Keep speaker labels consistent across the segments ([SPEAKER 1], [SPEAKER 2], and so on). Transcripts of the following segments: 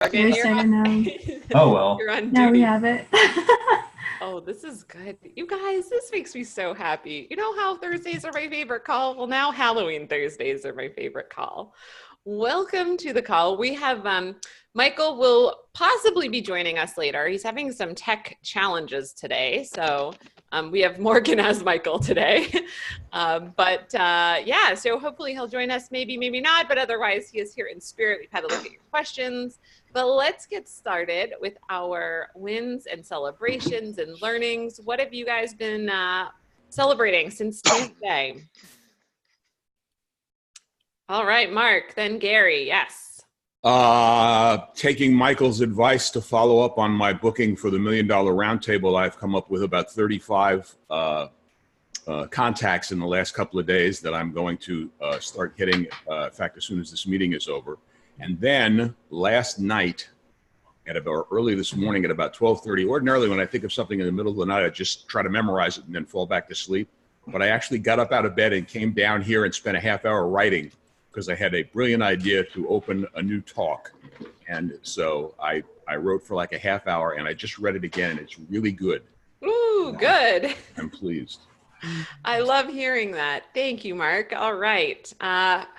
[SPEAKER 1] Again,
[SPEAKER 2] Yes, I don't know.
[SPEAKER 3] Oh well.
[SPEAKER 1] you're on
[SPEAKER 2] Now we
[SPEAKER 1] duty.
[SPEAKER 2] have it.
[SPEAKER 1] Oh, this is good. You guys, this makes me so happy. You know how Thursdays are my favorite call? Well, now Halloween Thursdays are my favorite call. Welcome to the call. We have Michael will possibly be joining us later. He's having some tech challenges today. So we have Morgan as Michael today. Yeah, so hopefully he'll join us, maybe, maybe not, but otherwise he is here in spirit. We've had a look at your questions. But let's get started with our wins and celebrations and learnings. What have you guys been celebrating since Tuesday? All right, Mark, then Gary, yes.
[SPEAKER 4] Taking Michael's advice to follow up on my booking for the $1 Million Roundtable, I've come up with about 35 contacts in the last couple of days that I'm going to start hitting, in fact, as soon as this meeting is over. And then last night, or early this morning at about 12:30, ordinarily when I think of something in the middle of the night, I just try to memorize it and then fall back to sleep. But I actually got up out of bed and came down here and spent a half hour writing because I had a brilliant idea to open a new talk. And so I wrote for like a half hour and I just read it again and it's really good.
[SPEAKER 1] Ooh, good.
[SPEAKER 4] I'm pleased.
[SPEAKER 1] I love hearing that. Thank you, Mark. All right.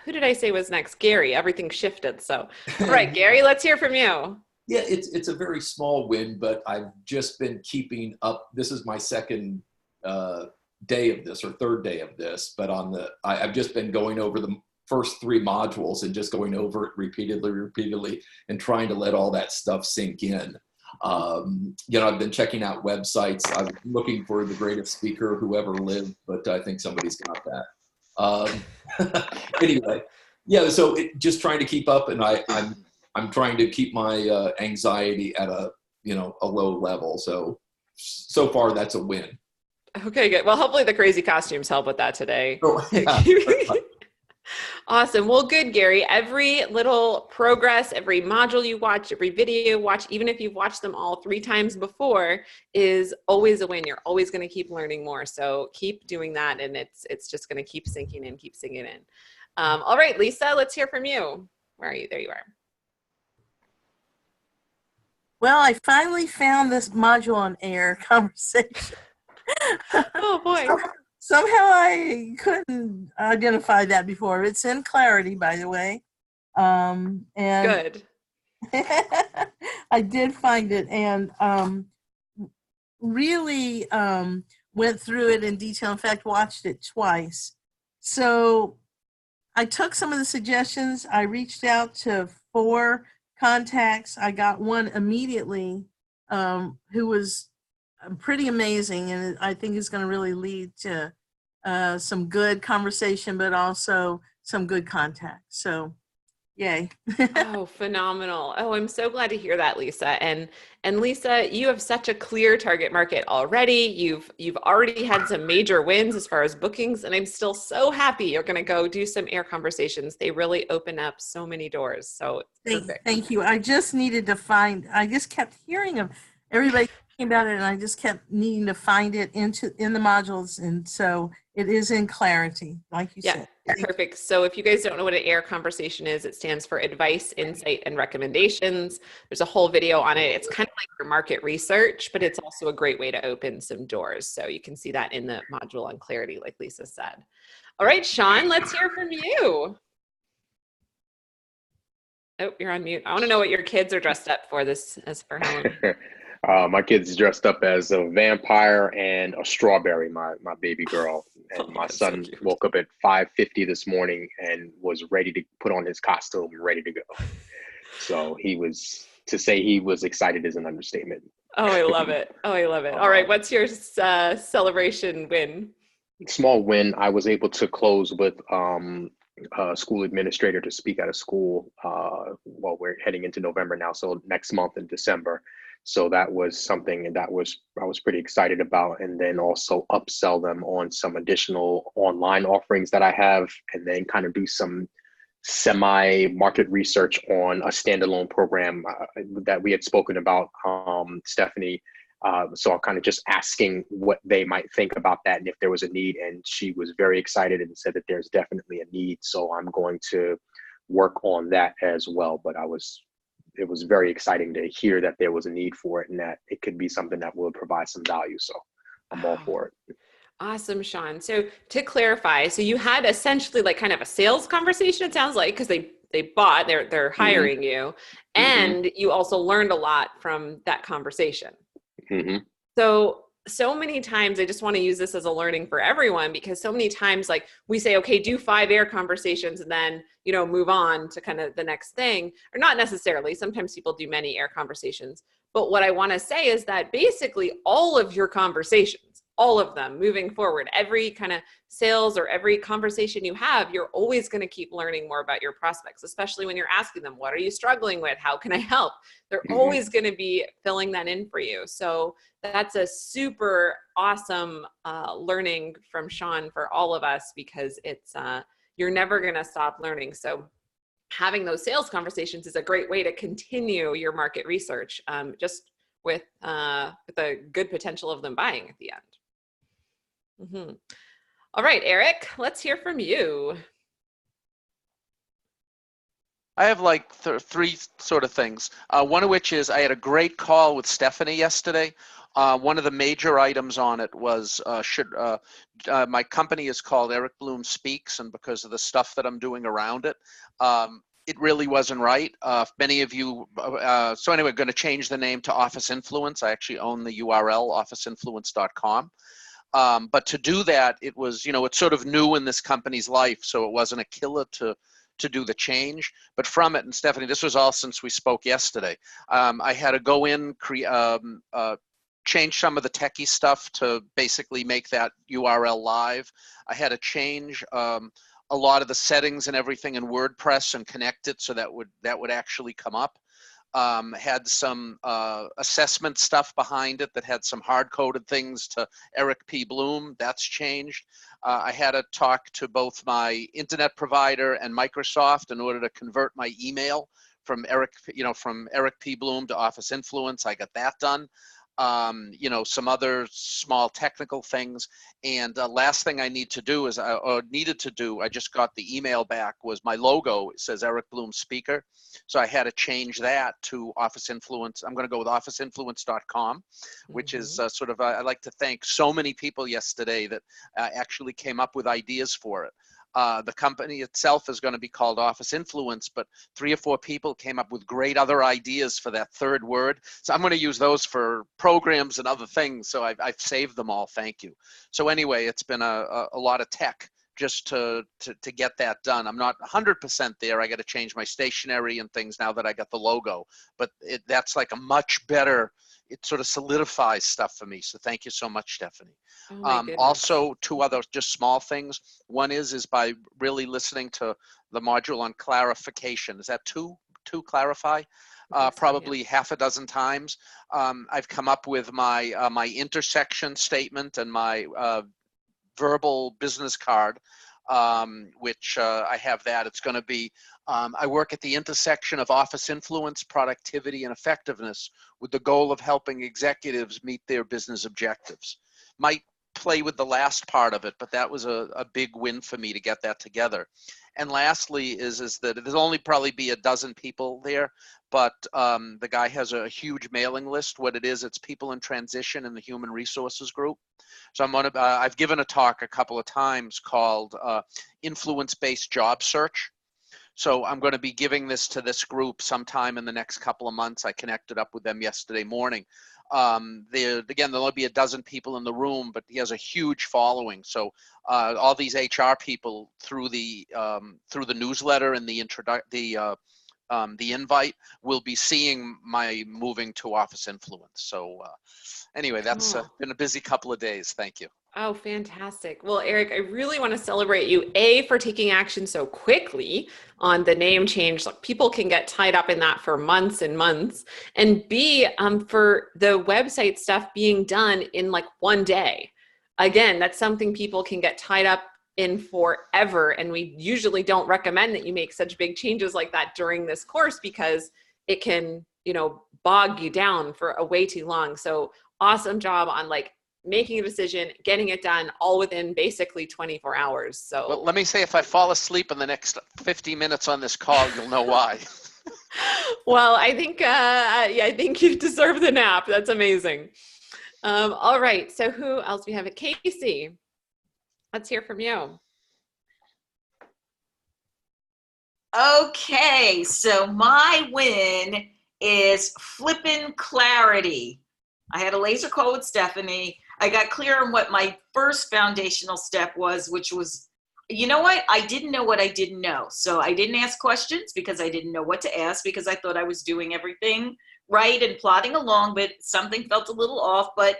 [SPEAKER 1] Who did I say was next? Gary. Everything shifted. So, all right, Gary, let's hear from you.
[SPEAKER 5] Yeah, it's a very small win, but I've just been keeping up. This is my second day of this or third day of this, but I've just been going over the first 3 modules and just going over it repeatedly and trying to let all that stuff sink in. I've been checking out websites. I'm looking for the greatest speaker who ever lived, but I think somebody's got that. Anyway, yeah. So just trying to keep up, and I'm trying to keep my anxiety at a low level. So far, that's a win.
[SPEAKER 1] Okay, good. Well, hopefully the crazy costumes help with that today.
[SPEAKER 5] Oh, yeah.
[SPEAKER 1] Awesome. Well, good, Gary. Every little progress, every module you watch, every video you watch, even if you've watched them all 3 times before, is always a win. You're always going to keep learning more. So keep doing that, and it's just going to keep sinking in, keep sinking in. All right, Lisa, let's hear from you. Where are you? There you are.
[SPEAKER 6] Well, I finally found this module on air conversation.
[SPEAKER 1] Oh, boy.
[SPEAKER 6] Somehow I couldn't identify that before. It's in Clarity, by the way. And
[SPEAKER 1] good.
[SPEAKER 6] I did find it and really went through it in detail. In fact, watched it twice. So I took some of the suggestions. I reached out to 4 contacts. I got one immediately who was pretty amazing, and I think is going to really lead to some good conversation, but also some good contact. So, yay!
[SPEAKER 1] Oh, phenomenal! Oh, I'm so glad to hear that, Lisa. And Lisa, you have such a clear target market already. You've already had some major wins as far as bookings, and I'm still so happy you're going to go do some air conversations. They really open up so many doors. So perfect.
[SPEAKER 6] Thank you. I just needed to find. I just kept hearing of everybody about it, and I just kept needing to find it in the modules, and so it is in Clarity, like you said.
[SPEAKER 1] Perfect. So if you guys don't know what an AIR conversation is, it stands for Advice, Insight, and Recommendations. There's a whole video on it. It's kind of like your market research, but it's also a great way to open some doors. So you can see that in the module on Clarity, like Lisa said. All right, Sean, let's hear from you. Oh, you're on mute. I want to know what your kids are dressed up for this as for Halloween.
[SPEAKER 7] My kid's dressed up as a vampire and a strawberry, my baby girl. And my son woke up at 5:50 this morning and was ready to put on his costume, ready to go. So to say he was excited is an understatement.
[SPEAKER 1] Oh, I love it. Oh, I love it. All right. What's your celebration win?
[SPEAKER 7] Small win. I was able to close with a school administrator to speak at a school. Well, we're heading into November now, so next month in December. So that was something I was pretty excited about, and then also upsell them on some additional online offerings that I have, and then kind of do some semi-market research on a standalone program that we had spoken about, Stephanie. So I'm kind of just asking what they might think about that and if there was a need, and she was very excited and said that there's definitely a need. So I'm going to work on that as well. But I was it was very exciting to hear that there was a need for it and that it could be something that will provide some value. So I'm all for it.
[SPEAKER 1] Awesome, Sean. So to clarify, so you had essentially like kind of a sales conversation, it sounds like, because they bought, they're hiring you, and you also learned a lot from that conversation. So many times, I just want to use this as a learning for everyone, because so many times, like, we say, okay, do 5 air conversations and then, move on to kind of the next thing, or not necessarily. Sometimes people do many air conversations. But what I want to say is that basically all of your conversations, all of them moving forward, every kind of sales or every conversation you have, you're always going to keep learning more about your prospects, especially when you're asking them, what are you struggling with? How can I help? They're always going to be filling that in for you. So that's a super awesome learning from Sean for all of us, because it's you're never going to stop learning. So having those sales conversations is a great way to continue your market research, just with the good potential of them buying at the end. All right, Eric, let's hear from you.
[SPEAKER 2] I have like three sort of things. One of which is I had a great call with Stephanie yesterday. One of the major items on it was my company is called Eric Bloom Speaks, and because of the stuff that I'm doing around it, it really wasn't right. Many of you, so anyway, going to change the name to Office Influence. I actually own the URL, officeinfluence.com. But to do that, it was, it's sort of new in this company's life, so it wasn't a killer to do the change. But from it, and Stephanie, this was all since we spoke yesterday, I had to go in, change some of the techie stuff to basically make that URL live. I had to change a lot of the settings and everything in WordPress and connect it so that would actually come up. Had some assessment stuff behind it that had some hard-coded things to Eric P. Bloom. That's changed. I had to talk to both my internet provider and Microsoft in order to convert my email from Eric P. Bloom to Office Influence. I got that done. Some other small technical things. And last thing I needed to do, I just got the email back, was my logo. It says Eric Bloom Speaker. So I had to change that to Office Influence. I'm going to go with officeinfluence.com, which is I'd like to thank so many people yesterday that actually came up with ideas for it. The company itself is going to be called Office Influence, but 3 or 4 people came up with great other ideas for that third word. So I'm going to use those for programs and other things. So I've saved them all. Thank you. So anyway, it's been a lot of tech just to get that done. I'm not 100% there. I got to change my stationery and things now that I got the logo, but that's like a much better, it sort of solidifies stuff for me. So thank you so much, Stephanie. Also, 2 other just small things. One is by really listening to the module on clarification. Is that two clarify? Probably half a dozen times. I've come up with my my intersection statement and my verbal business card, which I have that. It's going to be, I work at the intersection of office influence, productivity, and effectiveness with the goal of helping executives meet their business objectives. Might play with the last part of it, but that was a big win for me to get that together. And lastly is that there'll only probably be a dozen people there, but the guy has a huge mailing list. What it is, it's people in transition in the human resources group. So I've given a talk a couple of times called Influence-Based Job Search. So I'm going to be giving this to this group sometime in the next couple of months. I connected up with them yesterday morning. There'll only be a dozen people in the room, but he has a huge following. So all these HR people through the newsletter and the invite will be seeing my moving to Office Influence. So anyway, that's been a busy couple of days. Thank you.
[SPEAKER 1] Oh, fantastic. Well, Eric, I really want to celebrate you, A, for taking action so quickly on the name change. Like, people can get tied up in that for months and months. And B, for the website stuff being done in like 1 day. Again, that's something people can get tied up in forever. And we usually don't recommend that you make such big changes like that during this course, because it can, bog you down for a way too long. So awesome job on making a decision, getting it done, all within basically 24 hours. So
[SPEAKER 2] well, let me say, if I fall asleep in the next 50 minutes on this call, you'll know why.
[SPEAKER 1] Well, I think yeah, I think you deserve the nap. That's amazing. All right. So who else we have? Casey. Let's hear from you.
[SPEAKER 3] Okay, so my win is flippin' clarity. I had a laser call with Stephanie. I got clear on what my first foundational step was, which was, you know what? I didn't know what I didn't know. So I didn't ask questions because I didn't know what to ask because I thought I was doing everything right and plodding along, but something felt a little off. But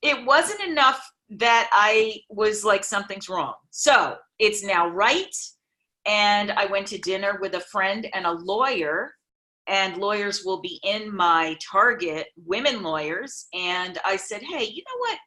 [SPEAKER 3] it wasn't enough that I was like, something's wrong. So it's now right. And I went to dinner with a friend and a lawyer, and lawyers will be in my target, women lawyers. And I said, hey, you know what?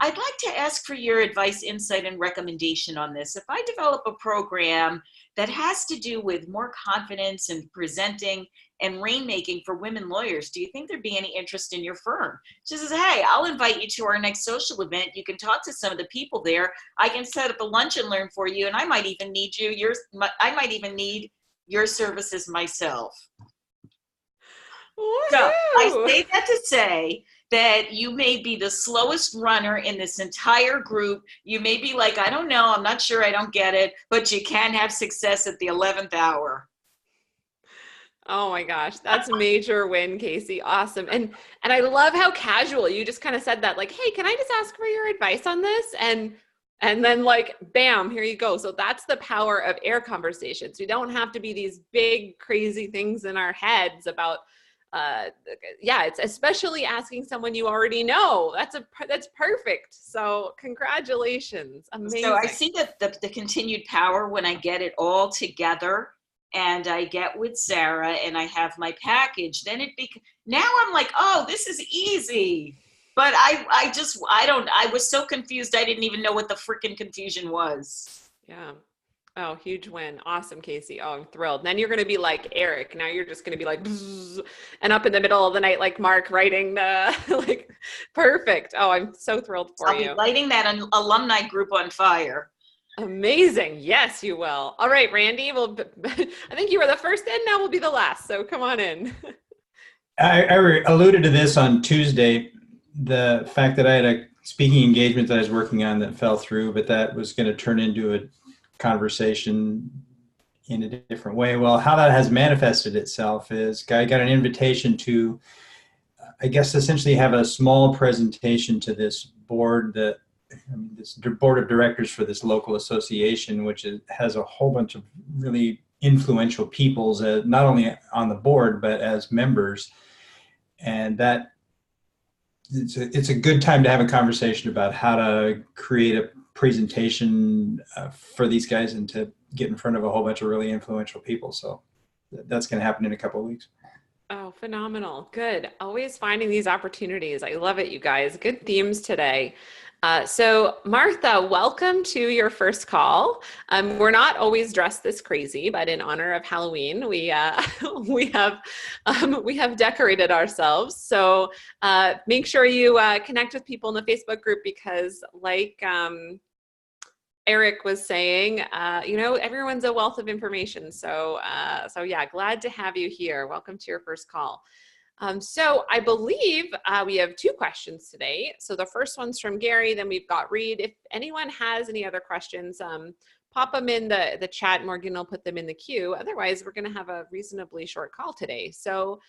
[SPEAKER 3] I'd like to ask for your advice, insight, and recommendation on this. If I develop a program that has to do with more confidence and presenting and rainmaking for women lawyers, do you think there'd be any interest in your firm? She says, hey, I'll invite you to our next social event. You can talk to some of the people there. I can set up a lunch and learn for you, and I might even need I might even need your services myself. So I say that to say that you may be the slowest runner in this entire group. You may be like, I don't know, I'm not sure, I don't get it, but you can have success at the 11th hour.
[SPEAKER 1] Oh my gosh, that's a major win, Casey. Awesome. And I love how casual you just kind of said that, like, hey, can I just ask for your advice on this? And then like, bam, here you go. So that's the power of air conversations. We don't have to be these big, crazy things in our heads about yeah, it's especially asking someone you already know. That's perfect. So congratulations. Amazing.
[SPEAKER 3] So I see the continued power when I get it all together and I get with Sarah and I have my package. Then now I'm like, oh, this is easy. But I was so confused. I didn't even know what the freaking confusion was.
[SPEAKER 1] Yeah. Oh, huge win. Awesome, Casey. Oh, I'm thrilled. And then you're going to be like Eric. Now you're just going to be like, and up in the middle of the night, like Mark writing the, like, perfect. Oh, I'm so thrilled for you.
[SPEAKER 3] I'll be lighting that alumni group on fire.
[SPEAKER 1] Amazing. Yes, you will. All right, Randy. Well, I think you were the first in. Now we'll be the last. So come on in.
[SPEAKER 8] I alluded to this on Tuesday, the fact that I had a speaking engagement that I was working on that fell through, but that was going to turn into a conversation in a different way. Well, how that has manifested itself is I got an invitation to, I guess, essentially have a small presentation to this board this board of directors for this local association, which has a whole bunch of really influential peoples, not only on the board, but as members. And that it's a good time to have a conversation about how to create a presentation for these guys and to get in front of a whole bunch of really influential people. So that's going to happen in a couple of weeks.
[SPEAKER 1] Oh, phenomenal. Good. Always finding these opportunities. I love it, you guys. Good themes today. So Martha, welcome to your first call. We're not always dressed this crazy, but in honor of Halloween, we have decorated ourselves. So make sure you connect with people in the Facebook group because, like Eric was saying, everyone's a wealth of information. So yeah, glad to have you here. Welcome to your first call. So I believe we have two questions today. So the first one's from Gary, then we've got Reid. If anyone has any other questions, pop them in the chat. Morgan will put them in the queue. Otherwise, we're going to have a reasonably short call today. So,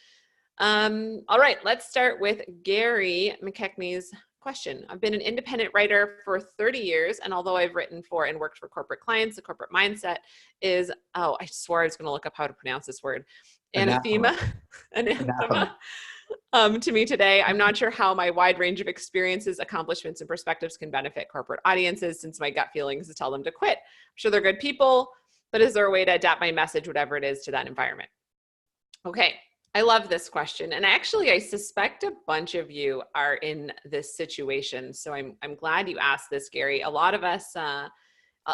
[SPEAKER 1] all right, let's start with Gary McKechnie's question. I've been an independent writer for 30 years, and although I've written for and worked for corporate clients, the corporate mindset is, oh, I swore I was going to look up how to pronounce this word. Anathema. To me today, I'm not sure how my wide range of experiences, accomplishments, and perspectives can benefit corporate audiences, since my gut feeling is to tell them to quit. I'm sure they're good people, but is there a way to adapt my message, whatever it is, to that environment? Okay, I love this question. And actually, I suspect a bunch of you are in this situation. So I'm glad you asked this, Gary. A lot of us, a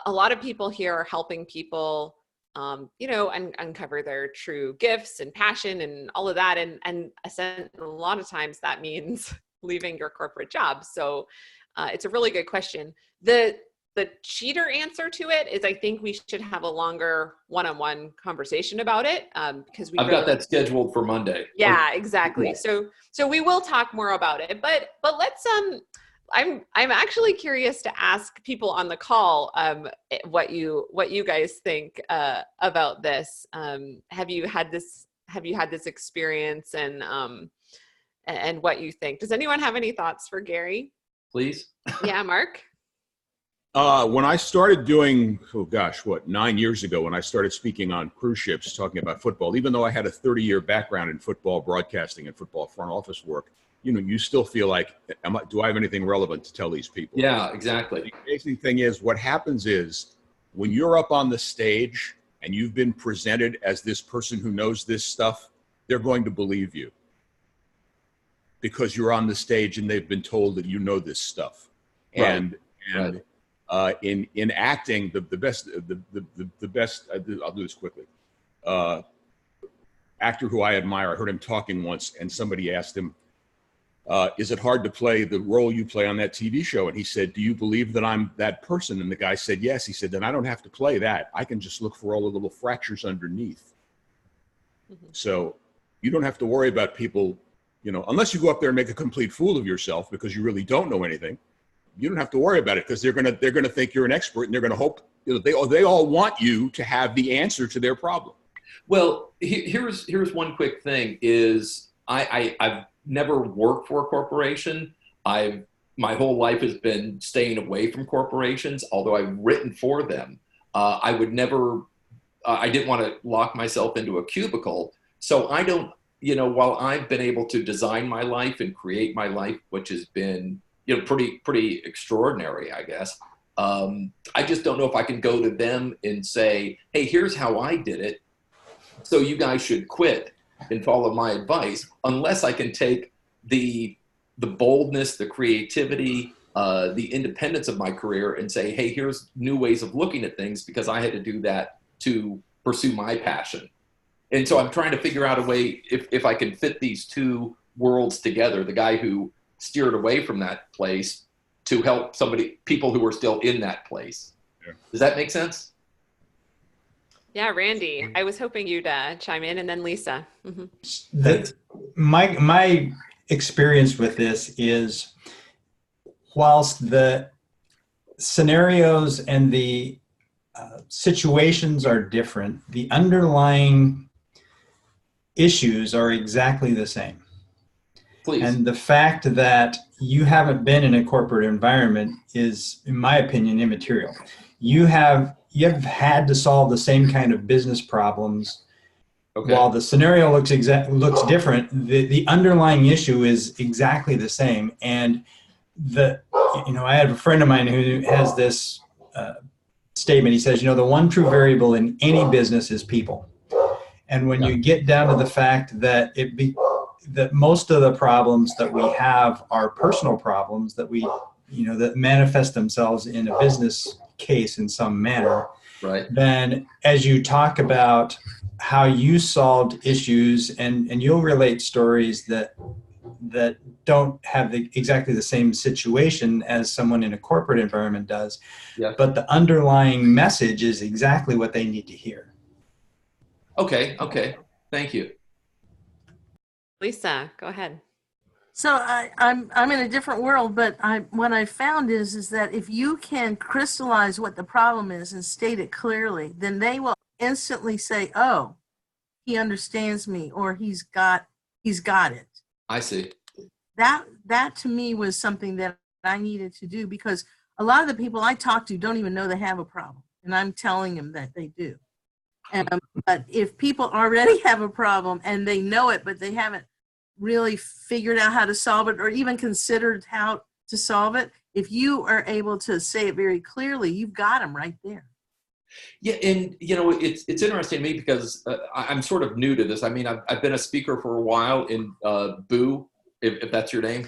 [SPEAKER 1] lot of people here are helping people uncover their true gifts and passion and all of that. And a lot of times that means leaving your corporate job. So it's a really good question. The the cheater answer to it is I think we should have a longer one-on-one conversation about it, because we
[SPEAKER 5] I've got that scheduled for Monday.
[SPEAKER 1] Yeah, exactly. So we will talk more about it, but let's I'm actually curious to ask people on the call what you guys think about this. Have you had this experience, and what you think? Does anyone have any thoughts for Gary?
[SPEAKER 5] Please.
[SPEAKER 1] Yeah, Mark.
[SPEAKER 4] When I started doing, 9 years ago, when I started speaking on cruise ships, talking about football, even though I had a 30-year background in football broadcasting and football front office work, you still feel like, do I have anything relevant to tell these people?
[SPEAKER 5] Yeah, exactly.
[SPEAKER 4] The amazing thing is, what happens is, when you're up on the stage and you've been presented as this person who knows this stuff, they're going to believe you because you're on the stage and they've been told that you know this stuff.
[SPEAKER 5] Right.
[SPEAKER 4] And in acting, the best, I'll do this quickly. Actor who I admire, I heard him talking once, and somebody asked him, is it hard to play the role you play on that TV show? And he said, do you believe that I'm that person? And the guy said, yes. He said, then I don't have to play that. I can just look for all the little fractures underneath. Mm-hmm. So you don't have to worry about people, unless you go up there and make a complete fool of yourself because you really don't know anything. You don't have to worry about it because they're gonna think you're an expert, and they're gonna hope they all want you to have the answer to their problem.
[SPEAKER 5] Well, here's one quick thing: is I've never worked for a corporation. My whole life has been staying away from corporations. Although I've written for them, I would never. I didn't want to lock myself into a cubicle, so I don't. While I've been able to design my life and create my life, which has been pretty extraordinary, I guess. I just don't know if I can go to them and say, hey, here's how I did it, so you guys should quit and follow my advice, unless I can take the boldness, the creativity, the independence of my career and say, hey, here's new ways of looking at things, because I had to do that to pursue my passion. And so I'm trying to figure out a way, if I can fit these two worlds together, the guy who steered away from that place to help people who were still in that place. Yeah. Does that make sense?
[SPEAKER 1] Yeah, Randy, I was hoping you'd chime in, and then Lisa. Mm-hmm.
[SPEAKER 8] My experience with this is, whilst the scenarios and the situations are different, the underlying issues are exactly the same.
[SPEAKER 5] Please.
[SPEAKER 8] And the fact that you haven't been in a corporate environment is, in my opinion, immaterial. You have had to solve the same kind of business problems. Okay. While the scenario looks different, the underlying issue is exactly the same. And I have a friend of mine who has this statement. He says, the one true variable in any business is people. And when you get down to the fact that that most of the problems that we have are personal problems that that manifest themselves in a business case in some manner,
[SPEAKER 5] right?
[SPEAKER 8] Then as you talk about how you solved issues, and you'll relate stories that don't have exactly the same situation as someone in a corporate environment does, yeah. But the underlying message is exactly what they need to hear.
[SPEAKER 5] Okay. Thank you.
[SPEAKER 1] Lisa, go ahead.
[SPEAKER 6] So I'm in a different world, but what I found is that if you can crystallize what the problem is and state it clearly, then they will instantly say, "Oh, he understands me," or he's got it.
[SPEAKER 5] I see.
[SPEAKER 6] That to me was something that I needed to do, because a lot of the people I talk to don't even know they have a problem, and I'm telling them that they do. But if people already have a problem and they know it, but they haven't really figured out how to solve it or even considered how to solve it, if you are able to say it very clearly, you've got them right there.
[SPEAKER 5] Yeah, and it's interesting to me because I'm sort of new to this. I mean, I've been a speaker for a while in Boo, if that's your name,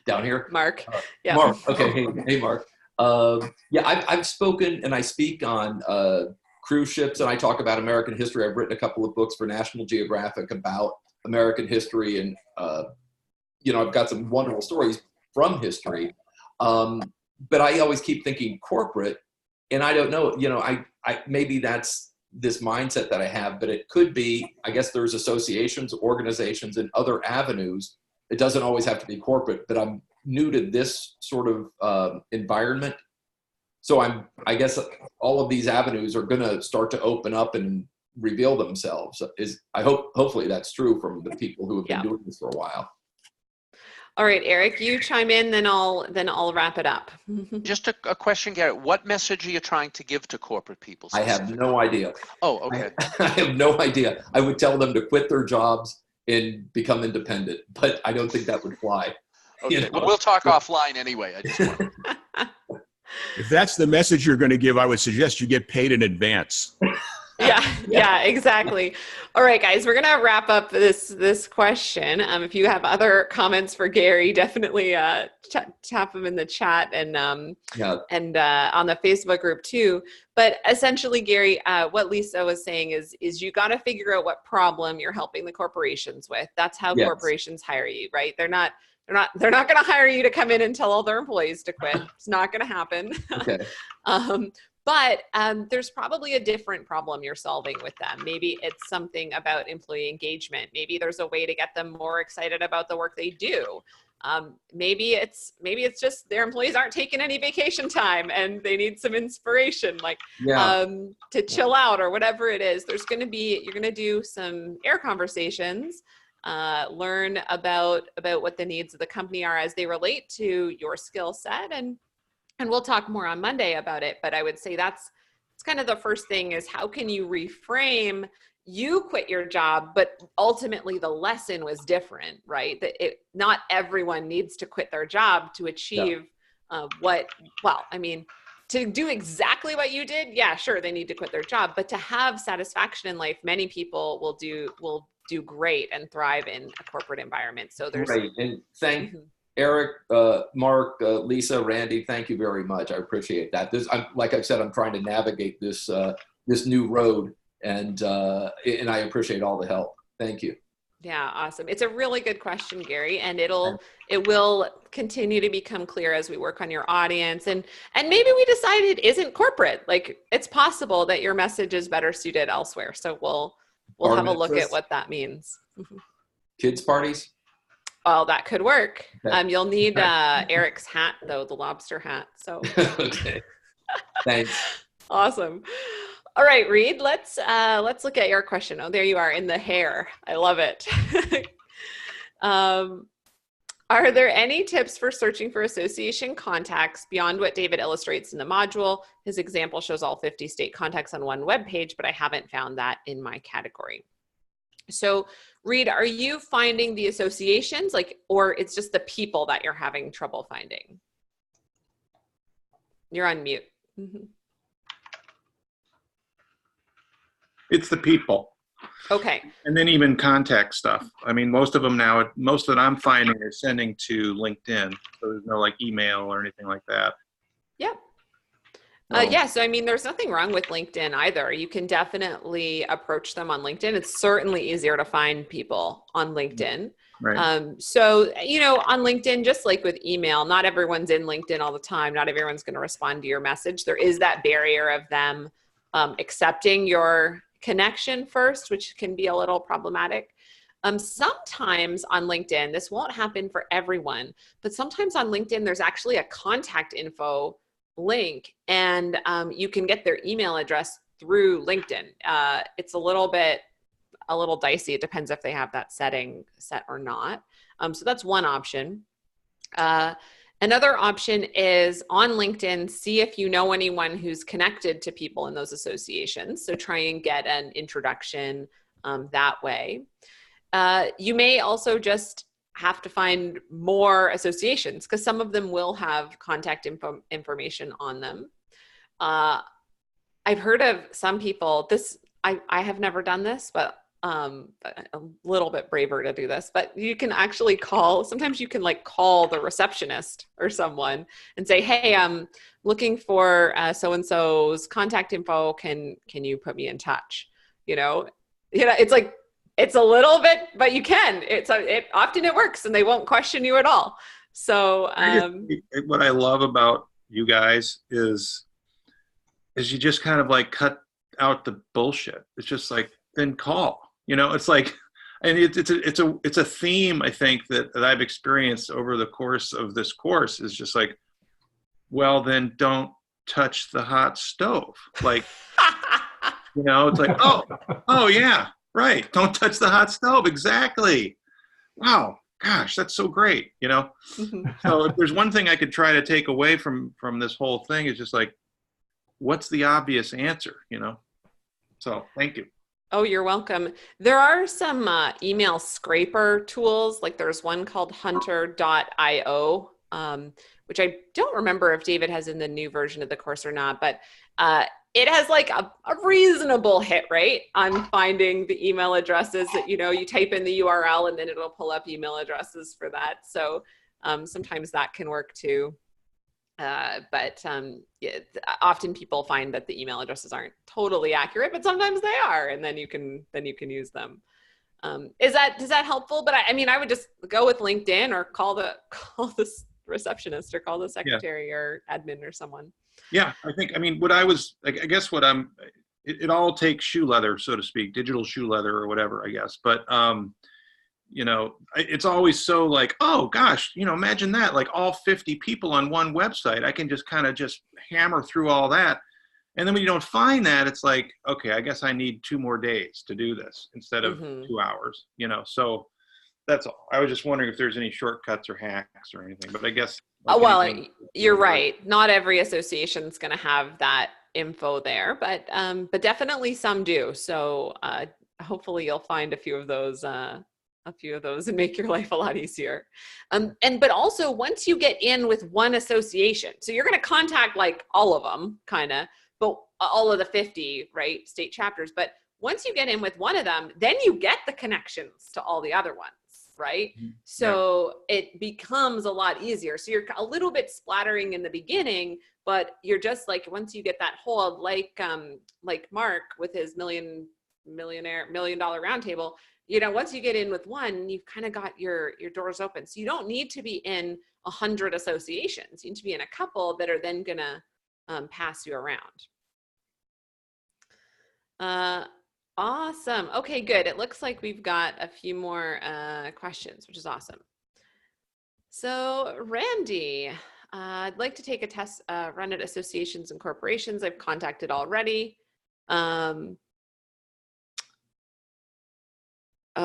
[SPEAKER 5] down here.
[SPEAKER 1] Mark. Yeah.
[SPEAKER 5] Mark. Okay. Hey, Mark. I've spoken and I speak on cruise ships, and I talk about American history. I've written a couple of books for National Geographic about American history, and I've got some wonderful stories from history. But I always keep thinking corporate, and I don't know, I maybe that's this mindset that I have, but it could be, I guess there's associations, organizations, and other avenues. It doesn't always have to be corporate, but I'm new to this sort of environment. So I guess all of these avenues are going to start to open up and reveal themselves. Hopefully that's true from the people who have been doing this for a while.
[SPEAKER 1] All right, Eric, you chime in, then I'll wrap it up.
[SPEAKER 2] Just a question, Garrett. What message are you trying to give to corporate people?
[SPEAKER 5] I have no idea.
[SPEAKER 2] Oh, okay.
[SPEAKER 5] I have no idea. I would tell them to quit their jobs and become independent, but I don't think that would fly.
[SPEAKER 2] Okay, well, we'll talk offline anyway. I just want
[SPEAKER 4] If that's the message you're going to give, I would suggest you get paid in advance.
[SPEAKER 1] Yeah, exactly. All right, guys, we're gonna wrap up this question. If you have other comments for Gary, definitely tap them in the chat and on the Facebook group too. But essentially, Gary, what Lisa was saying is you got to figure out what problem you're helping the corporations with. That's how corporations hire you, right? They're not going to hire you to come in and tell all their employees to quit. It's not going to happen.
[SPEAKER 5] Okay.
[SPEAKER 1] But there's probably a different problem you're solving with them. Maybe it's something about employee engagement. Maybe there's a way to get them more excited about the work they do. Maybe it's just their employees aren't taking any vacation time and they need some inspiration, to chill out or whatever it is. You're going to do some air conversations, learn about what the needs of the company are as they relate to your skill set, and we'll talk more on Monday about it. But I would say that's kind of the first thing is how can you reframe you quit your job, but ultimately the lesson was different, right? That not everyone needs to quit their job to achieve to do exactly what you did. Yeah, sure, they need to quit their job, but to have satisfaction in life, many people will do great and thrive in a corporate environment. So there's
[SPEAKER 5] great. And thank Eric, Mark, Lisa, Randy, thank you very much. I appreciate that. Like I've said, I'm trying to navigate this new road, and I appreciate all the help. Thank you.
[SPEAKER 1] Yeah, awesome. It's a really good question, Gary, and it will continue to become clear as we work on your audience, and maybe we decide it isn't corporate. Like it's possible that your message is better suited elsewhere. So we'll have a look at what that means.
[SPEAKER 5] Kids parties.
[SPEAKER 1] Well, that could work. You'll need Eric's hat, though, the lobster hat. So
[SPEAKER 5] okay. Thanks.
[SPEAKER 1] Awesome. All right, Reid, let's look at your question. Oh, there you are in the hair. I love it. Are there any tips for searching for association contacts beyond what David illustrates in the module? His example shows all 50 state contacts on one web page, but I haven't found that in my category. So Reid, are you finding the associations or it's just the people that you're having trouble finding? You're on mute. Mm-hmm.
[SPEAKER 9] It's the people.
[SPEAKER 1] Okay.
[SPEAKER 9] And then even contact stuff. I mean, most of them now, most that I'm finding are sending to LinkedIn. So there's no email or anything like that.
[SPEAKER 1] Yep. So I mean, there's nothing wrong with LinkedIn either. You can definitely approach them on LinkedIn. It's certainly easier to find people on LinkedIn.
[SPEAKER 9] Right.
[SPEAKER 1] So, on LinkedIn, just like with email, not everyone's in LinkedIn all the time. Not everyone's going to respond to your message. There is that barrier of them accepting your connection first, which can be a little problematic. Sometimes on LinkedIn, this won't happen for everyone, but sometimes on LinkedIn, there's actually a contact info link, and you can get their email address through LinkedIn. It's a little dicey. It depends if they have that setting set or not. So that's one option. Another option is on LinkedIn, see if you know anyone who's connected to people in those associations. So try and get an introduction that way. You may also just have to find more associations because some of them will have contact information on them. I've heard of some people, I have never done this, but a little bit braver to do this, but you can actually sometimes you can call the receptionist or someone and say, hey, I'm looking for so-and-so's contact info. Can you put me in touch? It's a little bit, but you can. Often it works, and they won't question you at all. So
[SPEAKER 9] what I love about you guys is is you just kind of like cut out the bullshit. It's just like, then call, it's like, and it's a theme, I think, that I've experienced over the course of this course is just like, well, then don't touch the hot stove. Like, it's like, oh yeah, right. Don't touch the hot stove. Exactly. Wow. Gosh, that's so great. So if there's one thing I could try to take away from this whole thing, is just like, what's the obvious answer, So thank you.
[SPEAKER 1] Oh, you're welcome. There are some email scraper tools. Like there's one called hunter.io, which I don't remember if David has in the new version of the course or not, but it has like a reasonable hit rate on finding the email addresses that, you type in the URL and then it'll pull up email addresses for that. So sometimes that can work too. But often people find that the email addresses aren't totally accurate, but sometimes they are, and then you can use them. Is that helpful? But I would just go with LinkedIn or call the receptionist or call the secretary or admin or someone.
[SPEAKER 9] Yeah, I think, it all takes shoe leather, so to speak, digital shoe leather or whatever, I guess. But, it's always so like, oh gosh, imagine that, like all 50 people on one website, I can just kind of just hammer through all that. And then when you don't find that, it's like, okay, I guess I need 2 more days to do this instead of 2 hours, so that's all. I was just wondering if there's any shortcuts or hacks or anything, but I guess.
[SPEAKER 1] Well, you're right. Not every association is going to have that info there, but definitely some do. So hopefully you'll find a few of those and make your life a lot easier. But also once you get in with one association, so you're going to contact like all of them kind of, but all of the 50, right, state chapters. But once you get in with one of them, then you get the connections to all the other ones. Right. So it becomes a lot easier. So you're a little bit splattering in the beginning, but you're just like, once you get that hold, like Mark with his $1 million roundtable, once you get in with one, you've kind of got your doors open. So you don't need to be in 100 associations. You need to be in a couple that are then going to pass you around. Awesome. Okay, good. It looks like we've got a few more questions, which is awesome. So Randy, I'd like to take a test run at associations and corporations. I've contacted already. Oh,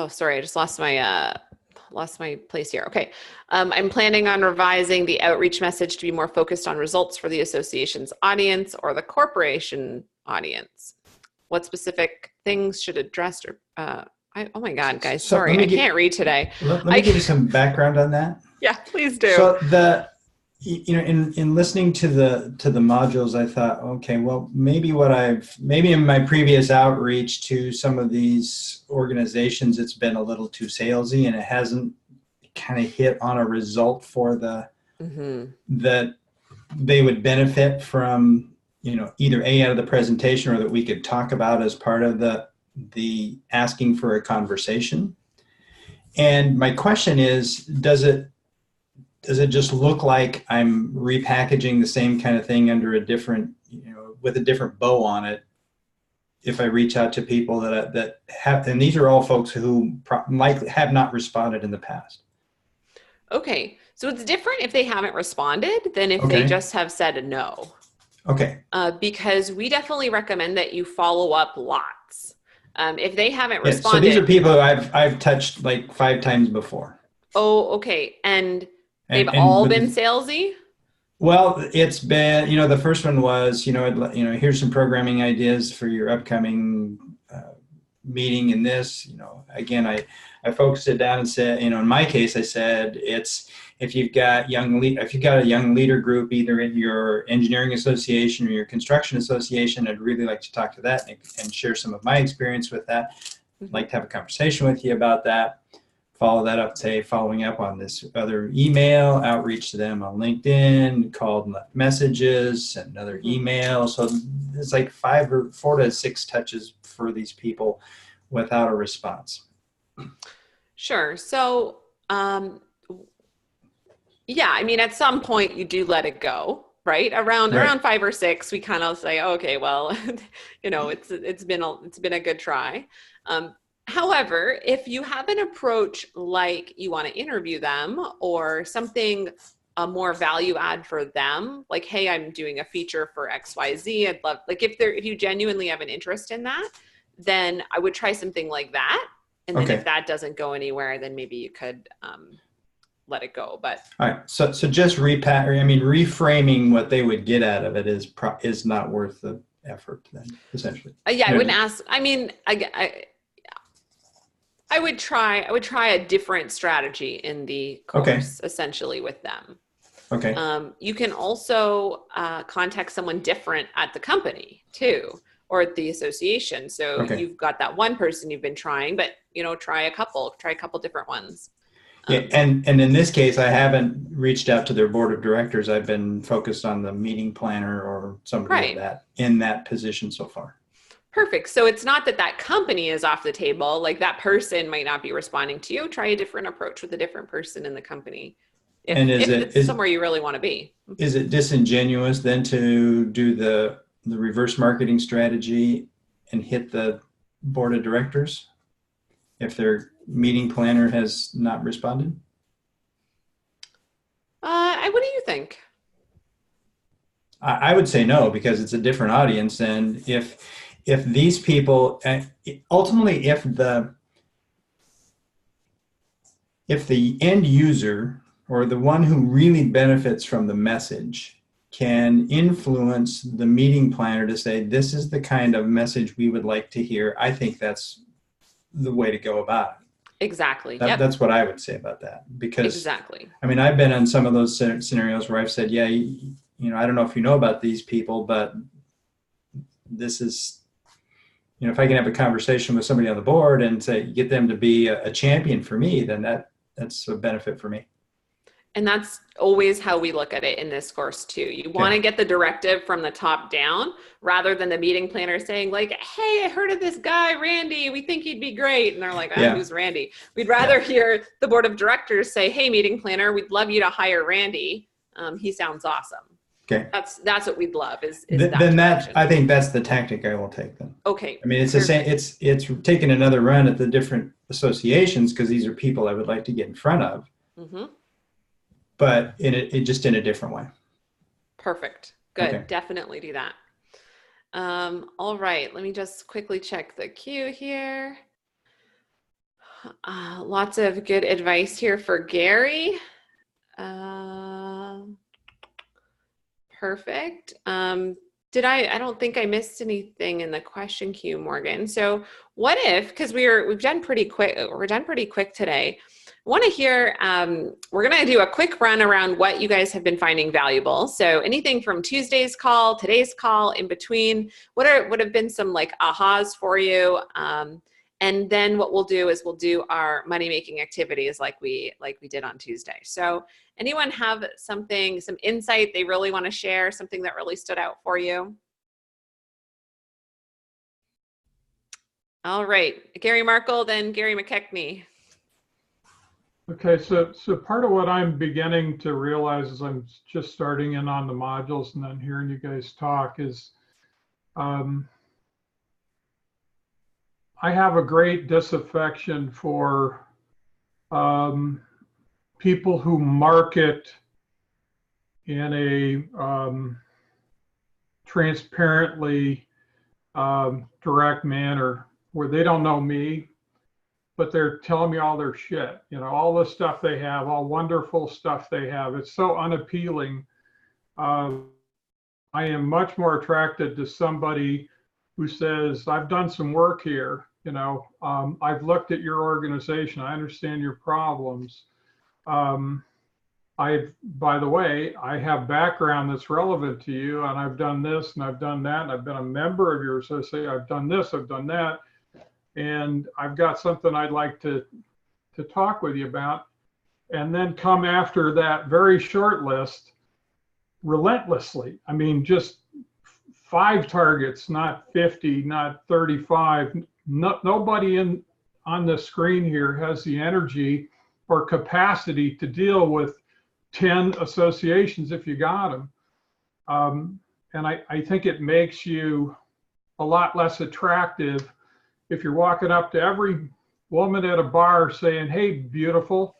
[SPEAKER 1] sorry, I just lost my place here. Okay. I'm planning on revising the outreach message to be more focused on results for the association's audience or the corporation audience. What specific things should address? Oh my God, guys, sorry, I can't read today.
[SPEAKER 8] Let me give you some background on that.
[SPEAKER 1] Yeah, please do.
[SPEAKER 8] So in listening to the modules, I thought, okay, well, maybe in my previous outreach to some of these organizations, it's been a little too salesy and it hasn't kind of hit on a result for that they would benefit from, either out of the presentation or that we could talk about as part of the asking for a conversation. And my question is, does it just look like I'm repackaging the same kind of thing under a different, with a different bow on it, if I reach out to people that have, and these are all folks who might have not responded in the past?
[SPEAKER 1] Okay, so it's different if they haven't responded than if they just have said no.
[SPEAKER 8] Okay.
[SPEAKER 1] Because we definitely recommend that you follow up lots. If they haven't responded.
[SPEAKER 8] So these are people who I've touched like 5 times before.
[SPEAKER 1] Oh, okay. And they've all been salesy?
[SPEAKER 8] Well, it's been, the first one was, here's some programming ideas for your upcoming meeting in this. Again, I focused it down and said, in my case, I said if you've got a young leader group, either in your engineering association or your construction association, I'd really like to talk to that and share some of my experience with that. I'd like to have a conversation with you about that. Follow that up, following up on this other email, outreach to them on LinkedIn, called and left messages, sent another email. So it's like 4 to 6 touches for these people without a response.
[SPEAKER 1] Sure. So, at some point you do let it go, right? Around
[SPEAKER 8] Right.
[SPEAKER 1] around 5 or 6, we kind of say, okay, well, it's been a good try. However, if you have an approach like you want to interview them or something a more value add for them, like, hey, I'm doing a feature for XYZ. I'd love, like, if you genuinely have an interest in that, then I would try something like that. And then if that doesn't go anywhere, then maybe you could let it go. But
[SPEAKER 8] all right, so just reframing what they would get out of it is not worth the effort then, essentially.
[SPEAKER 1] I wouldn't ask. I mean, I would try a different strategy in the course, essentially, with them.
[SPEAKER 8] Okay.
[SPEAKER 1] You can also contact someone different at the company too, or at the association. So you've got that one person you've been trying, but try a couple different ones.
[SPEAKER 8] Yeah, and in this case, I haven't reached out to their board of directors. I've been focused on the meeting planner or somebody in that position so far.
[SPEAKER 1] Perfect. So it's not that company is off the table. Like, that person might not be responding to you. Try a different approach with a different person in the company. If it's somewhere you really want to be.
[SPEAKER 8] Is it disingenuous then to do the reverse marketing strategy and hit the board of directors if their meeting planner has not responded?
[SPEAKER 1] What do you think?
[SPEAKER 8] I would say no, because it's a different audience. And if these people, ultimately, if the end user or the one who really benefits from the message can influence the meeting planner to say, this is the kind of message we would like to hear, I think that's the way to go about it.
[SPEAKER 1] Exactly.
[SPEAKER 8] That's what I would say about that. Because
[SPEAKER 1] exactly.
[SPEAKER 8] I mean, I've been on some of those scenarios where I've said, yeah, I don't know if you know about these people, but this is, if I can have a conversation with somebody on the board and say, get them to be a champion for me, then that's a benefit for me.
[SPEAKER 1] And that's always how we look at it in this course too. You want to get the directive from the top down rather than the meeting planner saying, like, hey, I heard of this guy, Randy, we think he'd be great. And they're like, who's Randy? We'd rather hear the board of directors say, hey, meeting planner, we'd love you to hire Randy. He sounds awesome.
[SPEAKER 8] Okay.
[SPEAKER 1] That's what we'd love is
[SPEAKER 8] that I think that's the tactic I will take then.
[SPEAKER 1] Okay.
[SPEAKER 8] I mean, it's the same, it's taking another run at the different associations because these are people I would like to get in front of. Mm-hmm. But just in a different way.
[SPEAKER 1] Perfect. Good. Okay. Definitely do that. All right. Let me just quickly check the queue here. Lots of good advice here for Gary. Perfect. I don't think I missed anything in the question queue, Morgan. So what if, because we're done pretty quick today. I want to hear, we're going to do a quick run around what you guys have been finding valuable. So anything from Tuesday's call, today's call, in between, what have been some like ahas for you? And then what we'll do is we'll do our money-making activities like we did on Tuesday. So anyone have some insight they really want to share, something that really stood out for you? All right, Gary Markle, then Gary McKechnie.
[SPEAKER 10] Okay, so part of what I'm beginning to realize as I'm just starting in on the modules and then hearing you guys talk is I have a great disaffection for people who market in a transparently direct manner where they don't know me, but they're telling me all their shit, all the stuff they have, all wonderful stuff they have. It's so unappealing. I am much more attracted to somebody who says, I've done some work here. I've looked at your organization. I understand your problems. By the way, I have background that's relevant to you, and I've done this and I've done that, and I've been a member of your association. I've done this, I've done that. And I've got something I'd like to talk with you about, and then come after that very short list relentlessly. I mean, just 5 targets, not 50, not 35. Nobody on the screen here has the energy or capacity to deal with 10 associations if you got them. And I think it makes you a lot less attractive if you're walking up to every woman at a bar saying, "Hey, beautiful,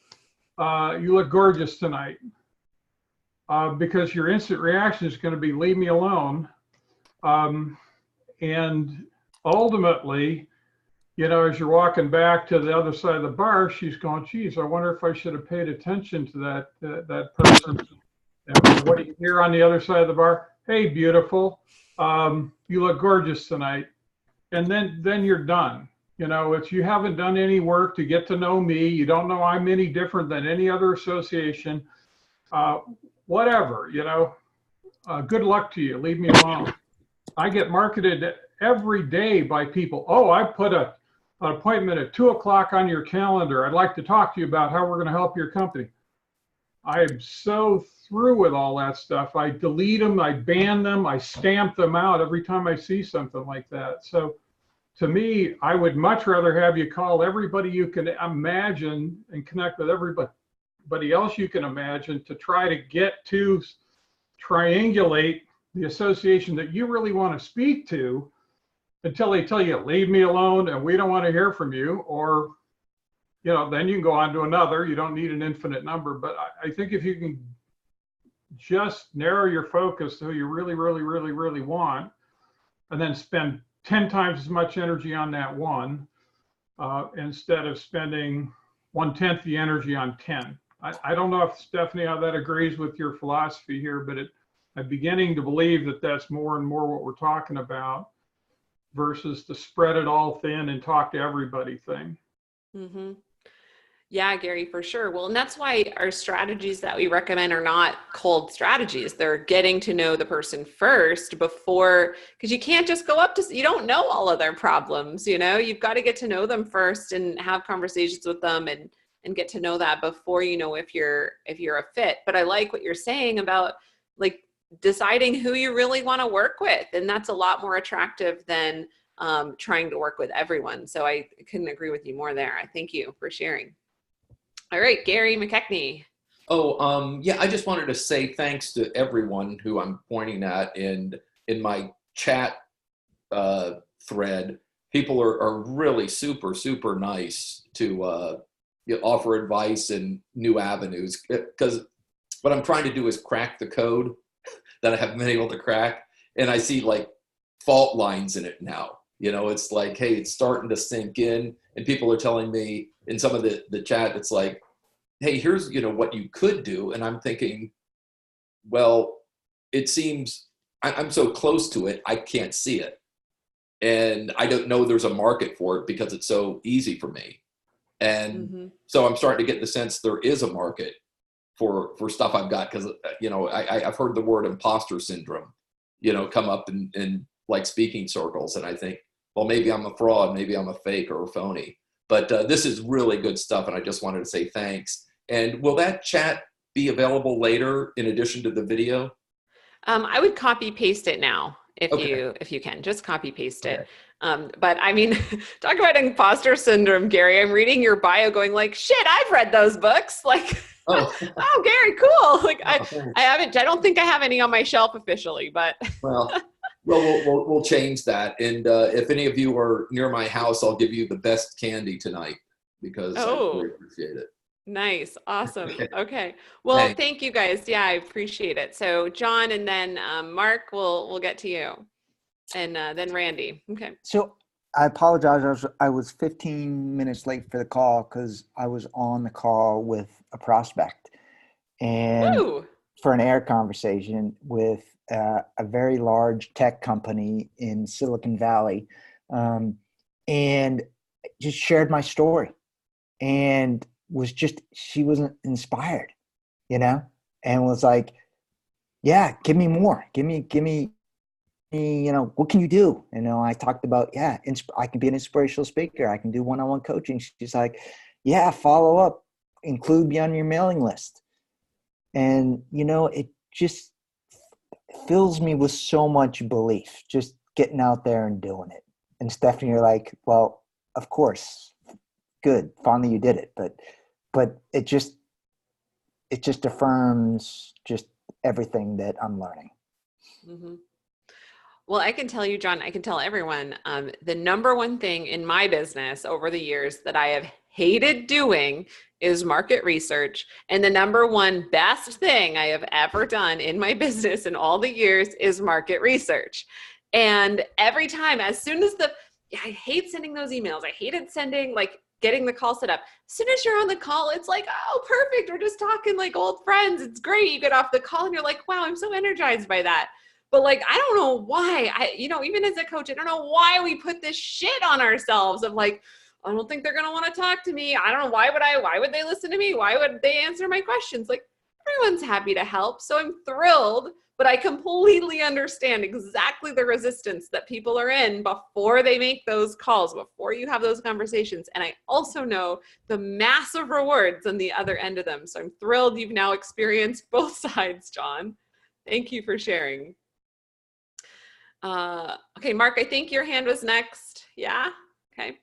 [SPEAKER 10] you look gorgeous tonight." Because your instant reaction is going to be, "Leave me alone." And ultimately, as you're walking back to the other side of the bar, she's going, "Geez, I wonder if I should have paid attention to that person." And what do you hear on the other side of the bar? "Hey, beautiful, you look gorgeous tonight." And then you're done. It's, you haven't done any work to get to know me. You don't know I'm any different than any other association. Whatever, good luck to you. Leave me alone. I get marketed every day by people. "Oh, I put an appointment at 2:00 on your calendar. I'd like to talk to you about how we're going to help your company." I am so through with all that stuff. I delete them, I ban them, I stamp them out every time I see something like that. So to me, I would much rather have you call everybody you can imagine and connect with everybody else you can imagine to try to get to triangulate the association that you really want to speak to, until they tell you, "Leave me alone and we don't want to hear from you," or then you can go on to another. You don't need an infinite number. But I think if you can just narrow your focus to who you really, really, really, really want, and then spend 10 times as much energy on that one, instead of spending 1/10 the energy on 10. I don't know if, Stephanie, how that agrees with your philosophy here, but I'm beginning to believe that that's more and more what we're talking about, versus the spread it all thin and talk to everybody thing.
[SPEAKER 1] Mm-hmm. Yeah, Gary, for sure. Well, and that's why our strategies that we recommend are not cold strategies. They're getting to know the person first before, because you can't just go up to, you don't know all of their problems, you've got to get to know them first and have conversations with them and get to know that before if you're a fit. But I like what you're saying about like deciding who you really want to work with. And that's a lot more attractive than trying to work with everyone. So I couldn't agree with you more there. I thank you for sharing. All right, Gary McKechnie.
[SPEAKER 5] Yeah, I just wanted to say thanks to everyone who I'm pointing at in my chat thread. People are really super, super nice to offer advice and new avenues, because what I'm trying to do is crack the code that I haven't been able to crack. And I see like fault lines in it now. It's like, hey, it's starting to sink in, and people are telling me in some of the chat, it's like, hey, here's, what you could do. And I'm thinking, well, it seems I'm so close to it, I can't see it. And I don't know there's a market for it because it's so easy for me. And so I'm starting to get the sense there is a market for stuff I've got, because, I've heard the word imposter syndrome, come up in like speaking circles. And I think, well, maybe I'm a fraud, maybe I'm a fake or a phony. But this is really good stuff, and I just wanted to say thanks. And will that chat be available later in addition to the video?
[SPEAKER 1] I would copy paste it now if you can. Just copy paste it. But I mean, talk about imposter syndrome, Gary. I'm reading your bio going like, shit, I've read those books. Like, oh, Gary, cool. Like I don't think I have any on my shelf officially, but.
[SPEAKER 5] Well, we'll change that. And if any of you are near my house, I'll give you the best candy tonight, because I really appreciate it.
[SPEAKER 1] Nice. Awesome. Okay. Well, thank you guys. Yeah, I appreciate it. So John, and then Mark, we'll get to you, and then Randy. Okay.
[SPEAKER 11] So I apologize. I was 15 minutes late for the call because I was on the call with a prospect, and for an air conversation with a very large tech company in Silicon Valley, and just shared my story, and she wasn't inspired, and was like, yeah, give me more, give me, what can you do? I talked about, I can be an inspirational speaker. I can do one-on-one coaching. She's like, yeah, follow up, include me on your mailing list. And, it just fills me with so much belief, just getting out there and doing it. And Stephanie, you're like, well, of course, good, finally you did it. But it just affirms just everything that I'm learning.
[SPEAKER 1] Mm-hmm. Well, I can tell you, John, I can tell everyone, the number one thing in my business over the years that I have hated doing is market research. And the number one best thing I have ever done in my business in all the years is market research. And every time, as soon as I hate sending those emails. I hated sending, getting the call set up. As soon as you're on the call, it's like, oh, perfect. We're just talking like old friends. It's great. You get off the call and you're like, wow, I'm so energized by that. But I don't know why, even as a coach, I don't know why we put this shit on ourselves of I don't think they're going to want to talk to me. I don't know. Why would they listen to me? Why would they answer my questions? Everyone's happy to help. So I'm thrilled, but I completely understand exactly the resistance that people are in before they make those calls, before you have those conversations. And I also know the massive rewards on the other end of them. So I'm thrilled you've now experienced both sides, John. Thank you for sharing. Okay, Mark, I think your hand was next. Yeah? Okay.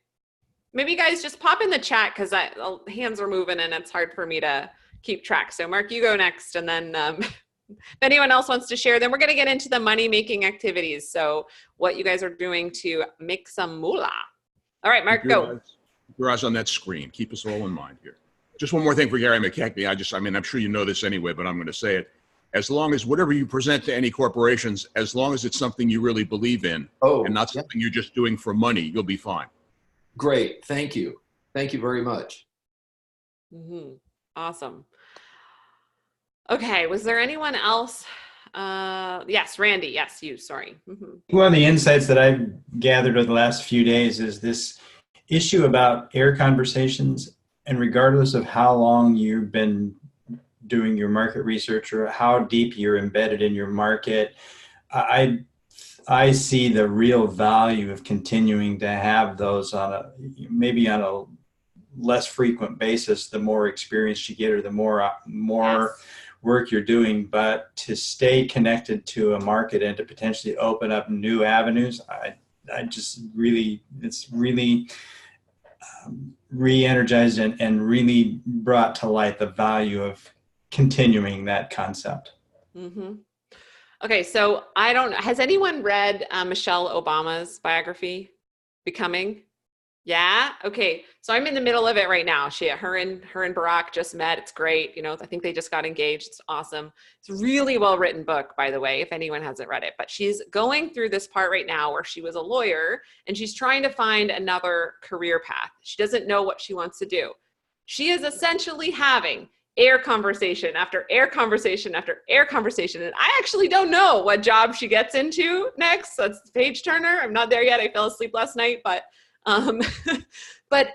[SPEAKER 1] Maybe you guys just pop in the chat because the hands are moving and it's hard for me to keep track. So Mark, you go next. And then if anyone else wants to share, then we're going to get into the money-making activities. So what you guys are doing to make some moolah. All right, Mark, go.
[SPEAKER 4] Keep your eyes on that screen. Keep us all in mind here. Just one more thing for Gary McKechnie. I'm sure you know this anyway, but I'm going to say it. As long as whatever you present to any corporations, as long as it's something you really believe in and not something you're just doing for money, you'll be fine.
[SPEAKER 5] Great. Thank you. Thank you very much.
[SPEAKER 1] Mm-hmm. Awesome. Okay. Was there anyone else? Yes, Randy. Yes, you. Sorry. Mm-hmm.
[SPEAKER 8] One of the insights that I've gathered over the last few days is this issue about air conversations. And regardless of how long you've been doing your market research or how deep you're embedded in your market, I see the real value of continuing to have those maybe on a less frequent basis, the more experience you get or the more work you're doing, but to stay connected to a market and to potentially open up new avenues, I just really, it's really re-energized and really brought to light the value of continuing that concept.
[SPEAKER 1] Mm-hmm. Okay, so has anyone read Michelle Obama's biography, Becoming? Yeah. Okay. So I'm in the middle of it right now. Her and Barack just met. It's great. I think they just got engaged. It's awesome. It's a really well written book, by the way, if anyone hasn't read it. But she's going through this part right now where she was a lawyer and she's trying to find another career path. She doesn't know what she wants to do. She is essentially having air conversation after air conversation after air conversation. And I actually don't know what job she gets into next. That's page turner. I'm not there yet. I fell asleep last night, but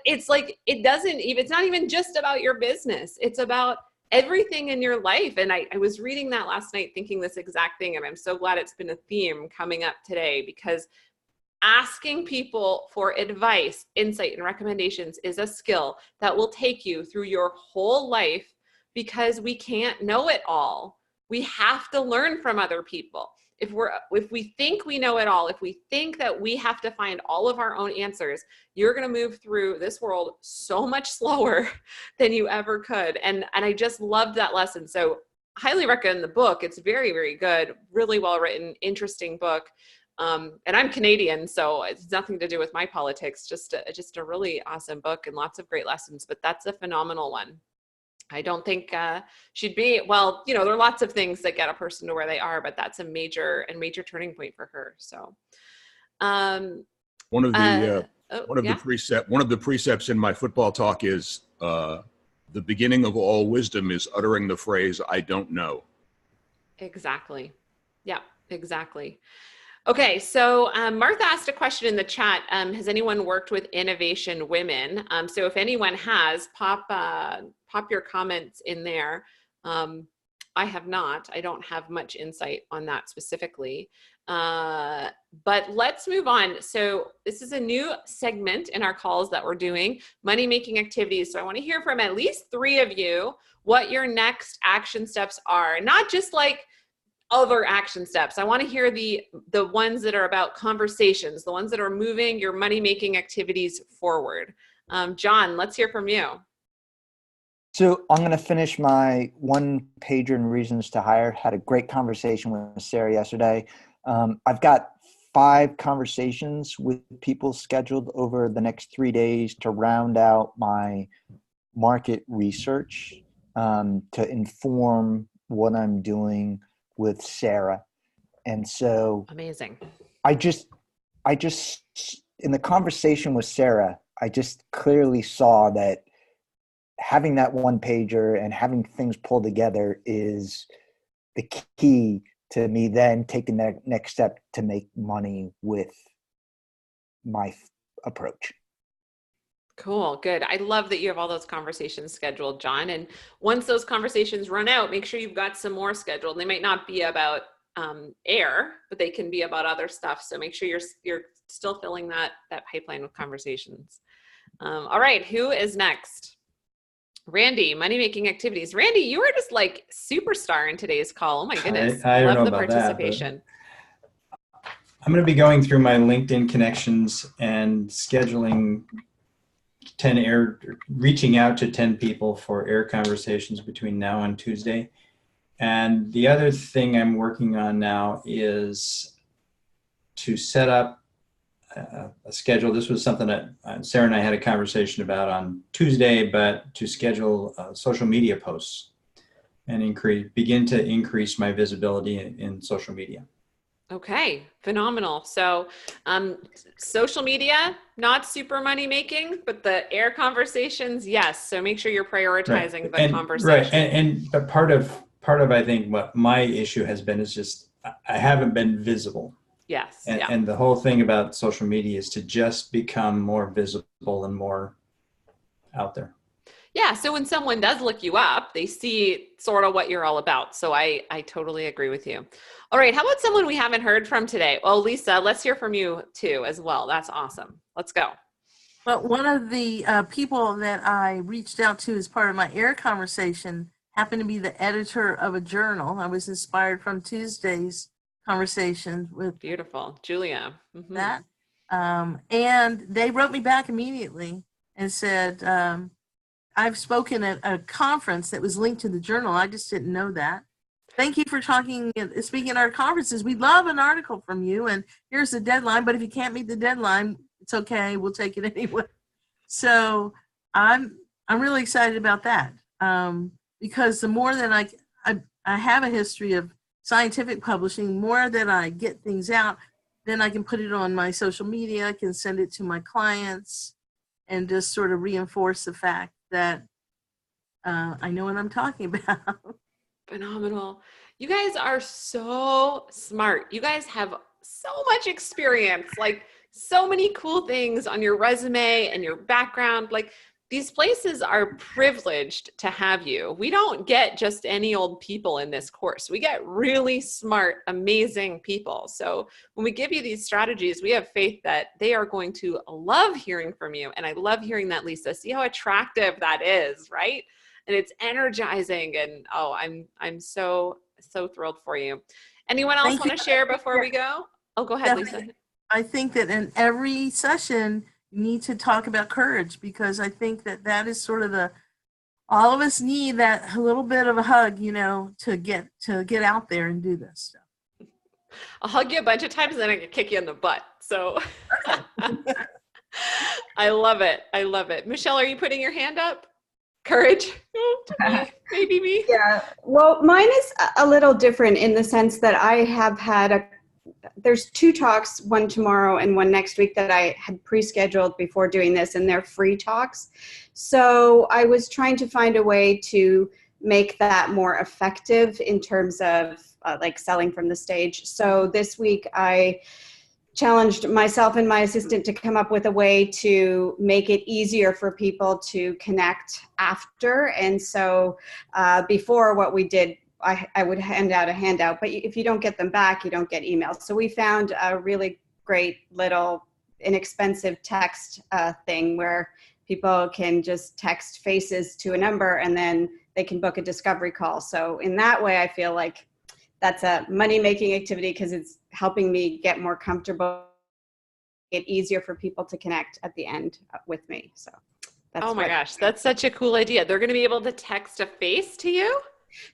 [SPEAKER 1] it's it's not even just about your business. It's about everything in your life. And I was reading that last night thinking this exact thing. And I'm so glad it's been a theme coming up today, because asking people for advice, insight, and recommendations is a skill that will take you through your whole life, because we can't know it all. We have to learn from other people. If we think we know it all, if we think that we have to find all of our own answers, you're going to move through this world so much slower than you ever could. And I just loved that lesson. So highly recommend the book. It's very, very good, really well written, interesting book. And I'm Canadian, so it's nothing to do with my politics, just a really awesome book and lots of great lessons, but that's a phenomenal one. I don't think she'd be, well, there are lots of things that get a person to where they are, but that's a major turning point for her. So
[SPEAKER 4] one of the precepts in my football talk is the beginning of all wisdom is uttering the phrase, "I don't know." Exactly.
[SPEAKER 1] Yeah, exactly. Okay, so Martha asked a question in the chat. Has anyone worked with Innovation Women? So if anyone has, pop your comments in there. I have not. I don't have much insight on that specifically. But let's move on. So this is a new segment in our calls that we're doing, money-making activities. So I want to hear from at least 3 of you what your next action steps are. Not just like other action steps. I want to hear the ones that are about conversations, the ones that are moving your money-making activities forward. John, let's hear from you.
[SPEAKER 11] So I'm going to finish my one pager and reasons to hire. Had a great conversation with Sarah yesterday. I've got 5 conversations with people scheduled over the next 3 days to round out my market research, to inform what I'm doing with Sarah. And so
[SPEAKER 1] amazing.
[SPEAKER 11] I just in the conversation with Sarah, I just clearly saw that having that one pager and having things pulled together is the key to me then taking that next step to make money with my approach.
[SPEAKER 1] Cool. Good. I love that you have all those conversations scheduled, John. And once those conversations run out, make sure you've got some more scheduled. They might not be about air, but they can be about other stuff. So make sure you're still filling that pipeline with conversations. All right. Who is next? Randy, money making activities. Randy, you were just like superstar in today's call. Oh my goodness.
[SPEAKER 8] I don't
[SPEAKER 1] love
[SPEAKER 8] know
[SPEAKER 1] the
[SPEAKER 8] about
[SPEAKER 1] participation.
[SPEAKER 8] That, I'm going to be going through my LinkedIn connections and scheduling reaching out to 10 people for air conversations between now and Tuesday. And the other thing I'm working on now is to set up a schedule. This was something that Sarah and I had a conversation about on Tuesday, but to schedule social media posts and begin to increase my visibility in social media.
[SPEAKER 1] Okay, phenomenal. So social media, not super money making, but the air conversations, yes. So make sure you're prioritizing the conversation.
[SPEAKER 8] But part of I think what my issue has been is just I haven't been visible.
[SPEAKER 1] Yes.
[SPEAKER 8] And the whole thing about social media is to just become more visible and more out there.
[SPEAKER 1] Yeah. So when someone does look you up, they see sort of what you're all about. So I totally agree with you. All right. How about someone we haven't heard from today? Well, Lisa, let's hear from you too as well. That's awesome. Let's go.
[SPEAKER 6] Well, one of the people that I reached out to as part of my air conversation happened to be the editor of a journal. I was inspired from Tuesday's conversation with
[SPEAKER 1] beautiful Julia. Mm-hmm.
[SPEAKER 6] That. And they wrote me back immediately and said, I've spoken at a conference that was linked to the journal. I just didn't know that. Thank you for speaking at our conferences. We'd love an article from you, and here's the deadline, but if you can't meet the deadline, it's okay. We'll take it anyway. So I'm really excited about that, because the more that I have a history of scientific publishing, more that I get things out, then I can put it on my social media, I can send it to my clients, and just sort of reinforce the fact that I know what I'm talking about.
[SPEAKER 1] Phenomenal. You guys are so smart. You guys have so much experience, like so many cool things on your resume and your background. Like these places are privileged to have you. We don't get just any old people in this course. We get really smart, amazing people. So when we give you these strategies, we have faith that they are going to love hearing from you. And I love hearing that, Lisa. See how attractive that is, right? And it's energizing. And I'm so thrilled for you. Anyone else want to share before we go? Oh, go ahead, Lisa.
[SPEAKER 6] I think that in every session, you need to talk about courage, because I think that is sort of all of us need that little bit of a hug, to get out there and do this stuff.
[SPEAKER 1] I'll hug you a bunch of times and then I can kick you in the butt. So I love it. I love it. Michelle, are you putting your hand up? Courage? Maybe me.
[SPEAKER 12] Yeah. Well, mine is a little different in the sense that I have had there's 2 talks, one tomorrow and one next week, that I had pre-scheduled before doing this, and they're free talks. So I was trying to find a way to make that more effective in terms of like selling from the stage. So this week I challenged myself and my assistant to come up with a way to make it easier for people to connect after. And so before, what we did, I would hand out a handout, but if you don't get them back, you don't get emails. So we found a really great little inexpensive text thing where people can just text faces to a number and then they can book a discovery call. So in that way, I feel like that's a money-making activity because it's helping me get more comfortable, get easier for people to connect at the end with me. So
[SPEAKER 1] Oh my gosh, that's such a cool idea. They're going to be able to text a face to you?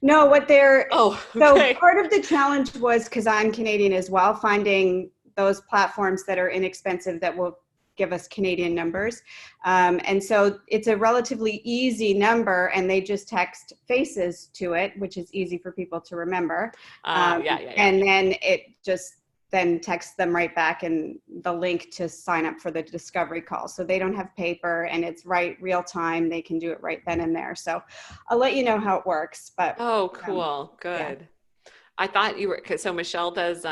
[SPEAKER 12] No, what they're,
[SPEAKER 1] okay.
[SPEAKER 12] So part of the challenge was, because I'm Canadian as well, finding those platforms that are inexpensive that will give us Canadian numbers. And so it's a relatively easy number, and they just text faces to it, which is easy for people to remember.
[SPEAKER 1] Yeah.
[SPEAKER 12] And then it just then texts them right back and the link to sign up for the discovery call. So they don't have paper, and it's real time. They can do it right then and there. So I'll let you know how it works. But
[SPEAKER 1] oh, cool. Good. Yeah. I thought you were, so Michelle does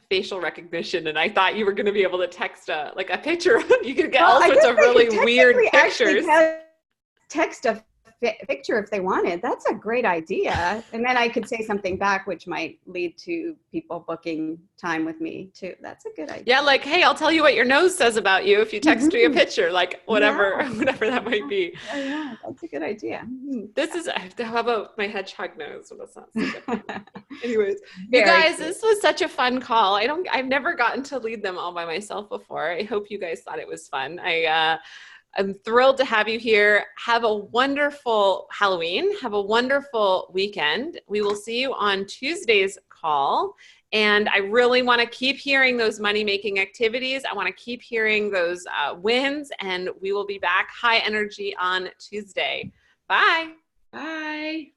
[SPEAKER 1] facial recognition, and I thought you were going to be able to text a picture. You could get all sorts of really weird pictures.
[SPEAKER 12] Text a picture if they wanted. That's a great idea. And then I could say something back, which might lead to people booking time with me too. That's a good idea.
[SPEAKER 1] Yeah, like, hey, I'll tell you what your nose says about you if you text me a picture, like whatever that might be.
[SPEAKER 12] Yeah, that's a good idea.
[SPEAKER 1] This is, how about my hedgehog nose? Well, that's not so good. Anyways, you guys, this was such a fun call. I've never gotten to lead them all by myself before. I hope you guys thought it was fun. I'm thrilled to have you here. Have a wonderful Halloween. Have a wonderful weekend. We will see you on Tuesday's call. And I really want to keep hearing those money-making activities. I want to keep hearing those wins. And we will be back high energy on Tuesday. Bye.
[SPEAKER 3] Bye.